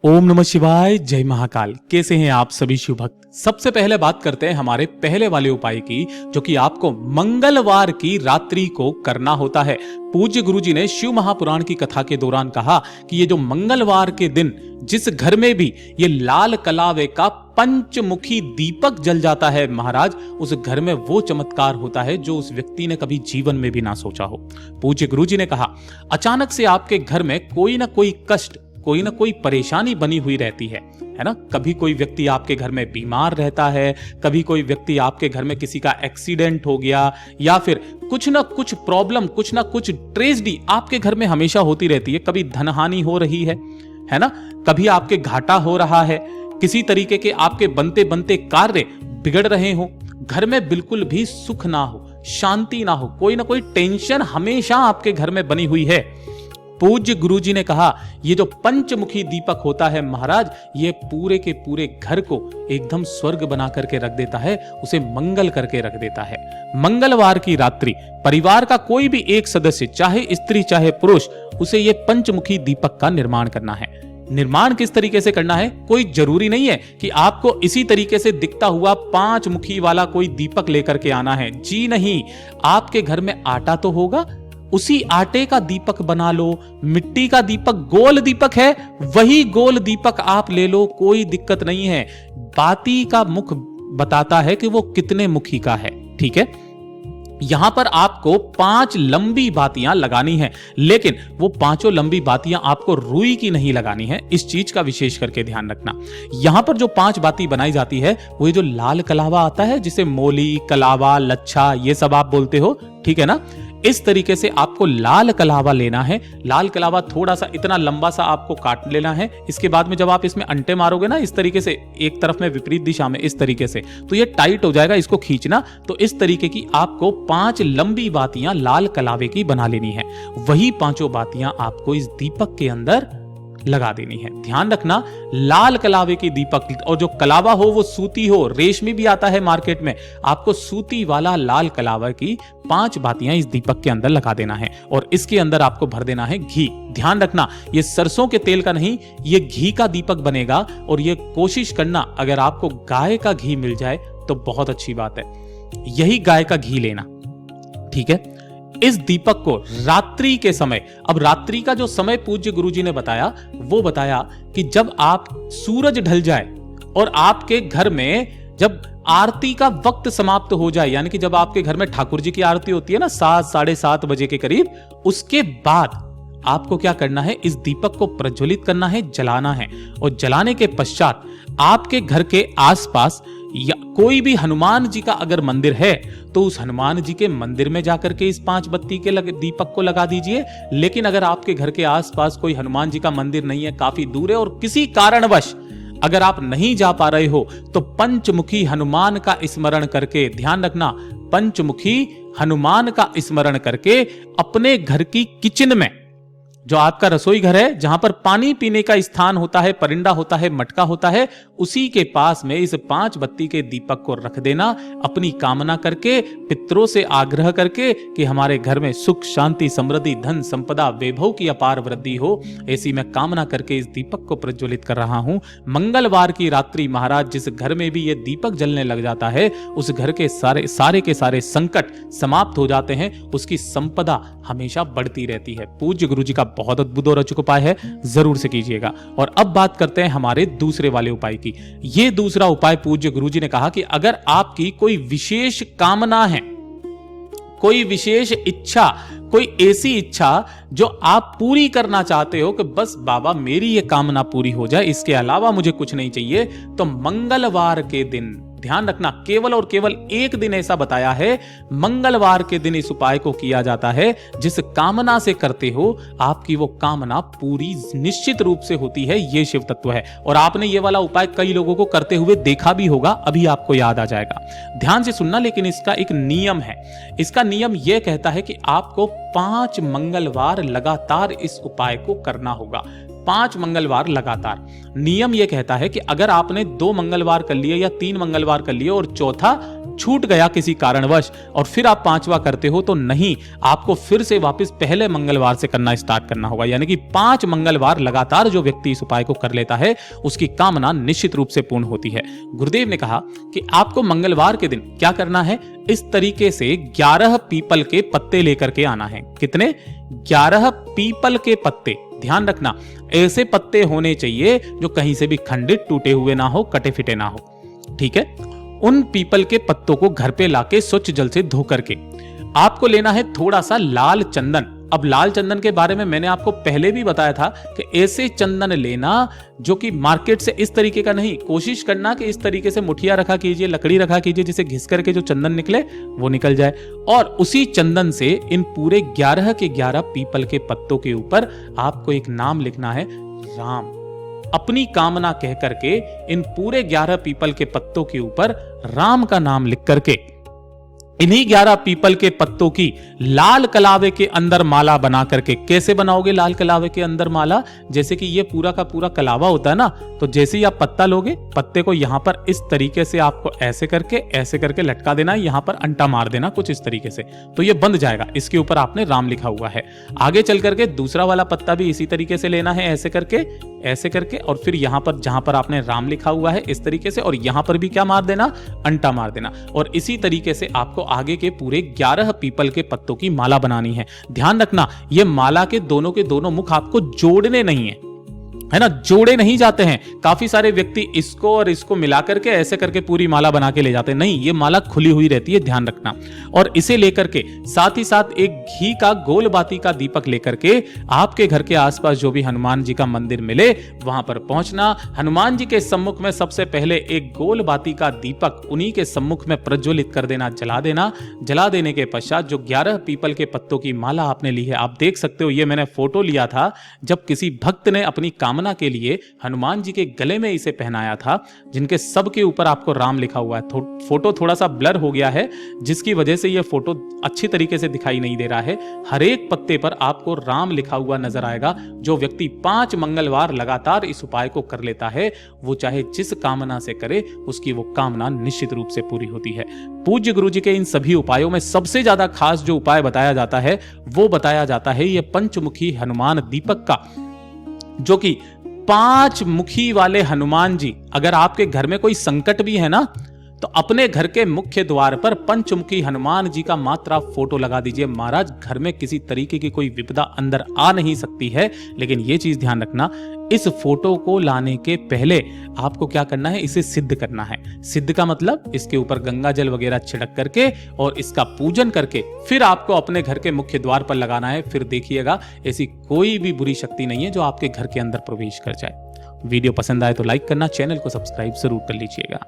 ओम नमः शिवाय, जय महाकाल। कैसे हैं आप सभी शिव भक्त। सबसे पहले बात करते हैं हमारे पहले वाले उपाय की, जो कि आपको मंगलवार की रात्रि को करना होता है। पूज्य गुरुजी ने शिव महापुराण की कथा के दौरान कहा कि ये जो मंगलवार के दिन जिस घर में भी ये लाल कलावे का पंचमुखी दीपक जल जाता है महाराज, उस घर में वो चमत्कार होता है जो उस व्यक्ति ने कभी जीवन में भी ना सोचा हो। पूज्य गुरुजी ने कहा, अचानक से आपके घर में कोई ना कोई कष्ट, कोई ना कोई परेशानी बनी हुई रहती है ना। कभी कोई व्यक्ति आपके घर में बीमार रहता है, कभी कोई व्यक्ति आपके घर में किसी का एक्सीडेंट हो गया, या फिर कुछ ना कुछ प्रॉब्लम, कुछ ना कुछ ट्रेजेडी आपके घर में हमेशा होती रहती है। कभी धनहानि हो रही है ना, कभी आपके घाटा हो रहा है, किसी तरीके के आपके बनते बनते कार्य बिगड़ रहे हो, घर में बिल्कुल भी सुख ना हो, शांति ना हो, कोई ना कोई टेंशन हमेशा आपके घर में बनी हुई है। पूज्य गुरुजी ने कहा, ये जो पंचमुखी दीपक होता है महाराज, ये पूरे के पूरे घर को एकदम स्वर्ग बना करके रख देता है, उसे मंगल करके रख देता है। मंगलवार की रात्रि परिवार का कोई भी एक सदस्य, चाहे स्त्री चाहे पुरुष, उसे ये पंचमुखी दीपक का निर्माण करना है। निर्माण किस तरीके से करना है, कोई जरूरी नहीं है कि आपको इसी तरीके से दिखता हुआ 5 मुखी वाला कोई दीपक लेकर के आना है। जी नहीं, आपके घर में आटा तो होगा, उसी आटे का दीपक बना लो। मिट्टी का दीपक, गोल दीपक है, वही गोल दीपक आप ले लो, कोई दिक्कत नहीं है। बाती का मुख बताता है कि वो कितने मुखी का है, ठीक है। यहां पर आपको 5 लंबी बातियां लगानी है, लेकिन वो 5 लंबी बातियां आपको रुई की नहीं लगानी है। इस चीज का विशेष करके ध्यान रखना। यहां पर जो 5 बाती बनाई जाती है, वो ये जो लाल कलावा आता है, जिसे मोली, कलावा, लच्छा, ये सब आप बोलते हो, ठीक है ना। इस तरीके से आपको लाल कलावा लेना है। लाल कलावा थोड़ा सा इतना लंबा सा आपको काट लेना है। इसके बाद में जब आप इसमें अंटे मारोगे ना, इस तरीके से एक तरफ में विपरीत दिशा में, इस तरीके से, तो ये टाइट हो जाएगा, इसको खींचना। तो इस तरीके की आपको 5 लंबी बातियां लाल कलावे की बना लेनी है। वही 5 बातियां आपको इस दीपक के अंदर लगा देनी है। ध्यान रखना, लाल कलावे की दीपक, और जो कलावा हो वो सूती हो, रेशमी भी आता है मार्केट में, आपको सूती वाला लाल कलावा की 5 बातियां इस दीपक के अंदर लगा देना है। और इसके अंदर आपको भर देना है घी। ध्यान रखना, ये सरसों के तेल का नहीं, ये घी का दीपक बनेगा। और ये कोशिश करना, अगर आपको गाय का घी मिल जाए तो बहुत अच्छी बात है, यही गाय का घी लेना, ठीक है। इस दीपक को रात्रि के समय, अब रात्रि का जो समय पूज्य गुरुजी ने बताया, वो बताया कि जब आप सूरज ढल जाए और आपके घर में जब आरती का वक्त समाप्त हो जाए, यानी कि जब आपके घर में ठाकुर जी की आरती होती है ना 7, साढ़े 7 बजे के करीब, उसके बाद आपको क्या करना है, इस दीपक को प्रज्वलित करना है, जलाना है। और जलाने के पश्चात आपके घर के आसपास या कोई भी हनुमान जी का अगर मंदिर है, तो उस हनुमान जी के मंदिर में जाकर के इस 5 बत्ती के दीपक को लगा दीजिए। लेकिन अगर आपके घर के आसपास कोई हनुमान जी का मंदिर नहीं है, काफी दूर है, और किसी कारणवश अगर आप नहीं जा पा रहे हो, तो पंचमुखी हनुमान का स्मरण करके, ध्यान रखना, पंचमुखी हनुमान का स्मरण करके अपने घर की किचन में, जो आपका रसोई घर है, जहां पर पानी पीने का स्थान होता है, परिंदा होता है, मटका होता है, उसी के पास में इस 5 बत्ती के दीपक को रख देना, अपनी कामना करके, पितरों से आग्रह करके कि हमारे घर में सुख, शांति, समृद्धि, धन, संपदा, वैभव की अपार वृद्धि हो। ऐसी मैं कामना करके इस दीपक को प्रज्वलित कर रहा हूं। मंगलवार की रात्रि महाराज, जिस घर में भी ये दीपक जलने लग जाता है, उस घर के सारे के सारे संकट समाप्त हो जाते हैं, उसकी संपदा हमेशा बढ़ती रहती है। पूज्य गुरुजी का बहुत अद्भुत और अचूक उपाय है, जरूर से कीजिएगा। और अब बात करते हैं हमारे दूसरे वाले उपाय की। ये दूसरा उपाय पूज्य गुरुजी ने कहा कि अगर आपकी कोई विशेष कामना है, कोई विशेष इच्छा, कोई ऐसी इच्छा जो आप पूरी करना चाहते हो कि बस बाबा मेरी ये कामना पूरी हो जाए, इसके अलावा मुझे कुछ नहीं चाहिए, तो मंगलवार के दिन, ध्यान रखना, केवल और केवल एक दिन ऐसा बताया है, मंगलवार के दिन इस उपाय को किया जाता है। जिस कामना से करते हो, आपकी वो कामना पूरी निश्चित रूप से होती है। ये शिव तत्व है। और आपने ये वाला उपाय कई लोगों को करते हुए देखा भी होगा, अभी आपको याद आ जाएगा। ध्यान से सुनना, लेकिन इसका एक नियम है। इसका नियम यह कहता है कि आपको 5 मंगलवार लगातार इस उपाय को करना होगा। 5 मंगलवार लगातार। नियम यह कहता है कि अगर आपने 2 मंगलवार कर लिए या 3 मंगलवार कर लिए और चौथा छूट गया किसी कारणवश और फिर आप 5वां करते हो तो नहीं, आपको फिर से वापस पहले मंगलवार से करना स्टार्ट करना होगा। यानी कि 5 मंगलवार लगातार जो व्यक्ति इस उपाय को कर लेता है उसकी कामना निश्चित रूप से पूर्ण होती है। गुरुदेव ने कहा कि आपको मंगलवार के दिन क्या करना है, इस तरीके से 11 पीपल के पत्ते लेकर के आना है। कितने? 11 पीपल के पत्ते। ध्यान रखना, ऐसे पत्ते होने चाहिए जो कहीं से भी खंडित, टूटे हुए ना हो, कटे फिटे ना हो। ठीक है। उन पीपल के पत्तों को घर पे लाके स्वच्छ जल से धो करके आपको लेना है थोड़ा सा लाल चंदन। अब लाल चंदन के बारे में मैंने आपको पहले भी बताया था कि ऐसे चंदन लेना जो कि मार्केट से इस तरीके का नहीं, कोशिश करना कि इस तरीके से मुठिया रखा कीजिए, लकड़ी रखा कीजिए, जिसे घिस करके जो चंदन निकले वो निकल जाए। और उसी चंदन से इन पूरे 11 के 11 पीपल के पत्तों के ऊपर आपको एक नाम लिखना है, राम। अपनी कामना कह करके इन पूरे 11 पीपल के पत्तों के ऊपर राम का नाम लिख करके इन्हीं 11 पीपल के पत्तों की लाल कलावे के अंदर माला बना करके, कैसे बनाओगे लाल कलावे के अंदर माला? जैसे कि ये पूरा का पूरा कलावा होता है ना, तो जैसे ही आप पत्ता लोगे, पत्ते को यहां पर इस तरीके से आपको ऐसे करके लटका देना है, यहां पर अंटा मार देना कुछ इस तरीके से, तो ये बंध जाएगा। इसके ऊपर आपने राम लिखा हुआ है। आगे चल करके दूसरा वाला पत्ता भी इसी तरीके से लेना है, ऐसे करके और फिर यहां पर जहां पर आपने राम लिखा हुआ है इस तरीके से, और यहां पर भी क्या मार देना? अंटा मार देना। और इसी तरीके से आपको आगे के पूरे 11 पीपल के पत्तों की माला बनानी है। ध्यान रखना, ये माला के दोनों मुख आपको जोड़ने नहीं है ना, जोड़े नहीं जाते हैं। काफी सारे व्यक्ति इसको और इसको मिला करके ऐसे करके पूरी माला बना के ले जाते हैं। नहीं, ये माला खुली हुई रहती है, ध्यान रखना। और इसे लेकर के साथ ही साथ एक घी का गोल बाती का दीपक लेकर के आपके घर के आसपास जो भी हनुमान जी का मंदिर मिले वहां पर पहुंचना। हनुमान जी के सम्मुख में सबसे पहले एक गोल बाती का दीपक उन्हीं के सम्मुख में प्रज्वलित कर देना, जला देना। जला देने के पश्चात जो 11 पीपल के पत्तों की माला आपने ली है, आप देख सकते हो, ये मैंने फोटो लिया था जब किसी भक्त ने अपनी कामना के लिए हनुमान जी के गले में इसे पहनाया था, जिनके सब के ऊपर आपको राम लिखा हुआ है। फोटो थोड़ा सा ब्लर हो गया है, जिसकी वजह से यह फोटो अच्छी तरीके से दिखाई नहीं दे रहा है। हर एक पत्ते पर आपको राम लिखा हुआ नजर आएगा। जो व्यक्ति 5 मंगलवार लगातार इस उपाय को कर लेता है, वो चाहे जिस कामना से करे, उसकी वो कामना निश्चित रूप से पूरी होती है। पूज्य गुरु जी के इन सभी उपायों में सबसे ज्यादा खास जो उपाय बताया जाता है, वो बताया जाता है ये पंचमुखी हनुमान दीपक का, जो कि 5 मुखी वाले हनुमान जी। अगर आपके घर में कोई संकट भी है ना, तो अपने घर के मुख्य द्वार पर पंचमुखी हनुमान जी का मात्र आप फोटो लगा दीजिए। महाराज, घर में किसी तरीके की कोई विपदा अंदर आ नहीं सकती है। लेकिन यह चीज ध्यान रखना, इस फोटो को लाने के पहले आपको क्या करना है, इसे सिद्ध करना है। सिद्ध का मतलब इसके ऊपर गंगा जल वगैरह छिड़क करके और इसका पूजन करके फिर आपको अपने घर के मुख्य द्वार पर लगाना है। फिर देखिएगा, ऐसी कोई भी बुरी शक्ति नहीं है जो आपके घर के अंदर प्रवेश कर जाए। वीडियो पसंद आए तो लाइक करना, चैनल को सब्सक्राइब जरूर कर लीजिएगा।